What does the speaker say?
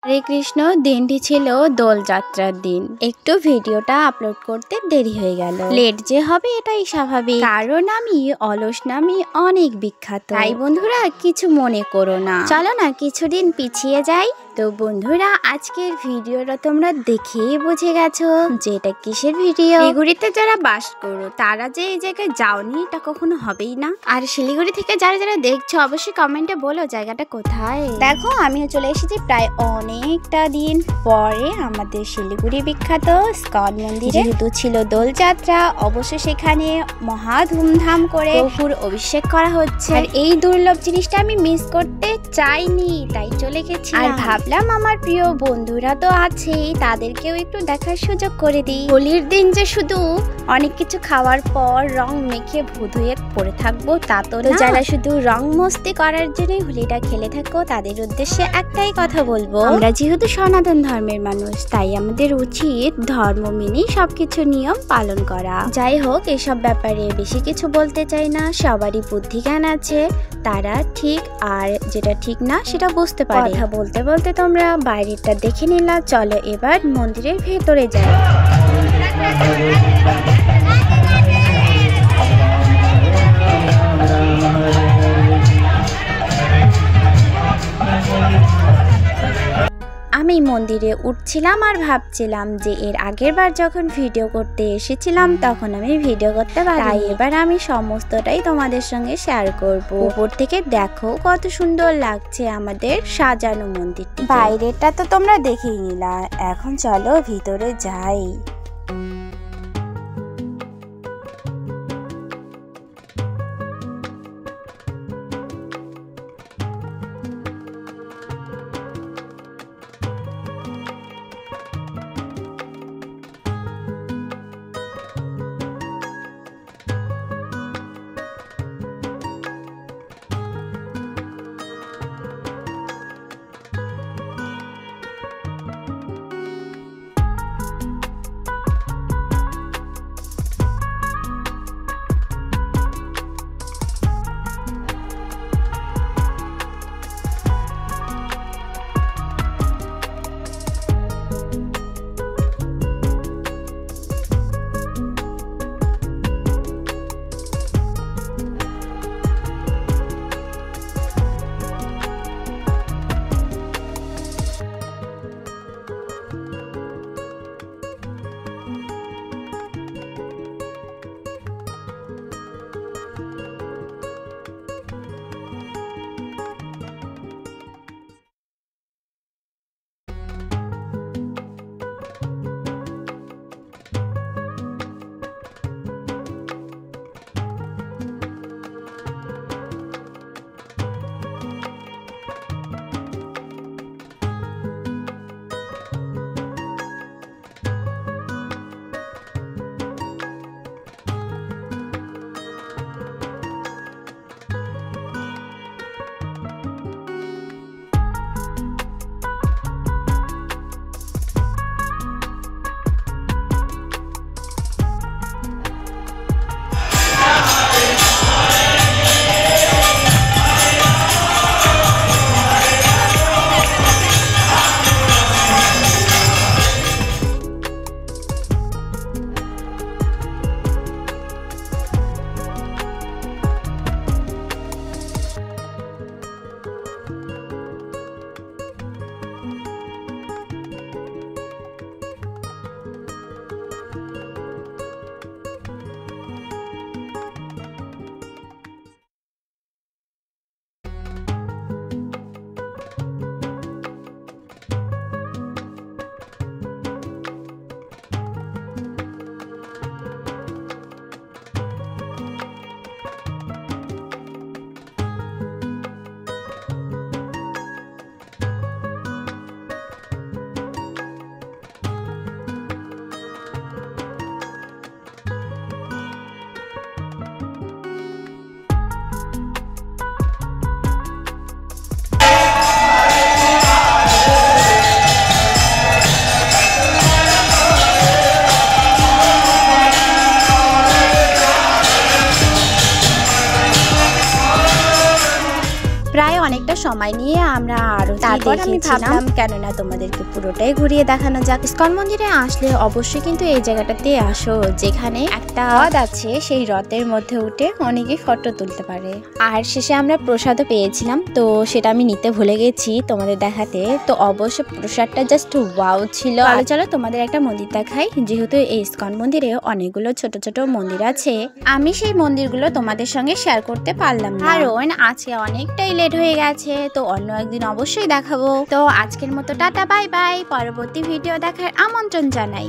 হরে কৃষ্ণ। দিনটি ছিল দোলযাত্রার দিন। একটু ভিডিওটা আপলোড করতে দেরি হয়ে গেল। লেট যে হবে এটাই স্বাভাবিক, কারণ আমি অলস নামে অনেক বিখ্যাত। তাই বন্ধুরা কিছু মনে করো না, চলো না কিছুদিন পিছিয়ে যাই। তো বন্ধুরা আজকের ভিডিওটা তোমরা দেখেই বুঝে গেছো যে এটা কিসের ভিডিও। শিলিগুড়িতে যারা বাস করো তারা যে এই জায়গায় যাওনি এটা কখনো হবেই না। আর শিলিগুড়ি থেকে যারা যারা দেখছো অবশ্যই কমেন্টে বলো জায়গাটা কোথায়। দেখো আমিও চলে এসেছি প্রায় অনেকটা দিন পরে আমাদের শিলিগুড়ি বিখ্যাত ইস্কন মন্দিরে। যেহেতু ছিল দোলযাত্রা, অবশ্যই সেখানে মহা ধুমধাম করে প্রভুর অভিষেক করা হচ্ছে। আর এই দুর্লভ জিনিসটা আমি মিস করতে চাইনি, তাই চলে গেছি। আর ভাবলাম আমার প্রিয় বন্ধুরা তো আছেই, তাদেরকেও একটু দেখার সুযোগ করে দিই। হোলির দিন যে শুধু অনেক কিছু খাওয়ার পর রং মেখে ভূত হয়ে পড়ে থাকবো তা তো না। যারা শুধু রং মস্তি করার জন্য হোলিটা খেলে থাকো তাদের উদ্দেশ্যে একটাই কথা বলবো, আমরা যেহেতু সনাতন ধর্মের মানুষ তাই আমাদের উচিত ধর্ম মেনেই সবকিছু নিয়ম পালন করা। যাই হোক, এসব ব্যাপারে বেশি কিছু বলতে চাই না। সবারই বুদ্ধি জ্ঞান আছে, তারা ঠিক আর যেটা ঠিক না সেটা বুঝতে পারে। কথা বলতে বলতে তোমরা বাইরেটা দেখে নিলা, চলো এবার মন্দিরের ভেতরে যাই। আমি মন্দিরে উঠছিলাম আর ভাবছিলাম যে এর আগের বার যখন ভিডিও করতে এসেছিলাম তখন আমি ভিডিও করতে পারি, তাই এবার আমি সমস্তটাই তোমাদের সঙ্গে শেয়ার করব। উপর থেকে দেখো কত সুন্দর লাগছে আমাদের সাজানো মন্দিরটি। বাইরেটা তো তোমরা দেখেই নিলা, এখন চলো ভিতরে যাই। সময় নিয়ে আমরা আরো তারপর আমি ভাবলাম কেননা তোমাদেরকে পুরোটাই ঘুরিয়ে দেখানো যাক। ইসকন মন্দিরে আসলে অবশ্যই কিন্তু এই জায়গাটাতে আসো, যেখানে একটা হ্রদ আছে, সেই হ্রদের মধ্যে উঠে অনেকেই ফটো তুলতে পারে। আর শেষে আমরা প্রসাদও পেয়েছিলাম, তো সেটা আমি নিতে ভুলে গেছি তোমাদের দেখাতে। তো অবশ্য প্রসাদটা জাস্ট ওয়াও ছিল। চলো তোমাদের একটা মন্দির দেখাই, যেহেতু এই ইসকন মন্দিরে অনেকগুলো ছোট ছোট মন্দির আছে, আমি সেই মন্দিরগুলো তোমাদের সঙ্গে শেয়ার করতে পারলাম না, কারণ আজকে অনেকটাই লেট হয়ে গেছে। তো অন্য একদিন অবশ্যই দেখাবো। তো আজকের মতো টাটা, বাই বাই। পরবর্তী ভিডিও দেখার আমন্ত্রণ জানাই।